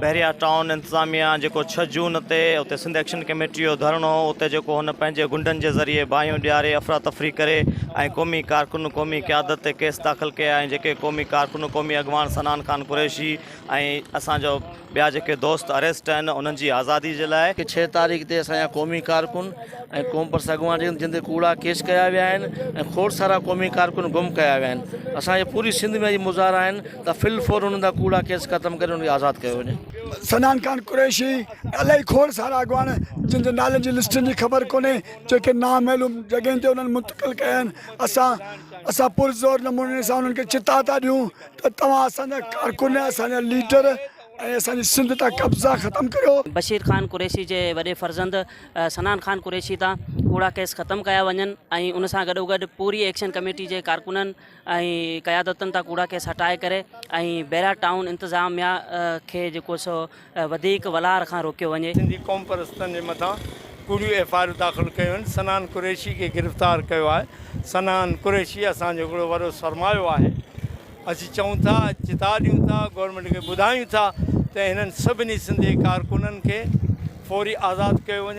बहरिया town इंतजामिया जो 6 जून ते उते सिंध एक्शन कमेटी जो धरणो उते जो हुन पंहिंजे गुंडनि जे ज़रिए बाहियूं ॾियारे अफ़रा तफ़री करे ऐं क़ौमी कारकुन क़ौमी क़यादत ते केस दाख़िल कया ऐं जेके क़ौमी कारकुन क़ौमी अॻवान सनान खान कुरैशी ऐं असांजो ॿिया जेके दोस्त अरेस्ट आहिनि उन्हनि जी आज़ादी जे लाइ कि 6 तारीख़ ते असांजा क़ौमी कारकुन ऐं क़ौम पर अॻवान जिन ते कूड़ा केस कया विया आहिनि ऐं खोड़ सारा क़ौमी कारकुन गुम कया विया आहिनि। असांजे पूरी सिंध में मुज़ाहिरा आहिनि त फिलफोर उन्हनि जा कूड़ा केस ख़तमु करे उनखे आज़ादु कयो वञे। सनान खान कुरैशी इलाही खोड़ सारा अॻवान जिन जे नाले जी लिस्टनि जी ख़बर कोन्हे जेके नामालूम जॻहियुनि ते उन्हनि मुंतक़िल कया आहिनि। असां पुरज़ोर नमूने सां उन्हनि खे चिता था ॾियूं त तव्हां असांजा कारकुन असांजा लीडर ऐं असांजी सिंध तां कब्ज़ा ख़तमु करियो। बशीर ख़ान कुरैशी जे वॾे फर्ज़ंद सनान खान कुरैशी तां कूड़ा केस ख़तमु कया वञनि ऐं उन सां गॾोगॾु पूरी एक्शन कमेटी जे कारकुननि ऐं क़यादतनि तां कूड़ा केस हटाए करे ऐं बहरिया टाउन इंतज़ामिया खे जेको सो वधीक वलार खां रोकियो वञे। सिंधी क़ौम परस्तनि जे मथां कूड़ियूं एफआईआर दाख़िल कयूं आहिनि। सनान कुरैशी खे गिरफ़्तार कयो आहे। सनान कुरैशी असांजो हिकिड़ो वॾो सरमायो आहे। असीं चऊं था चिता ॾियूं था गवर्नमेंट खे ॿुधायूं था त हिननि सभिनी सिंधी कारकुननि खे फौरी आज़ादु कयो वञे।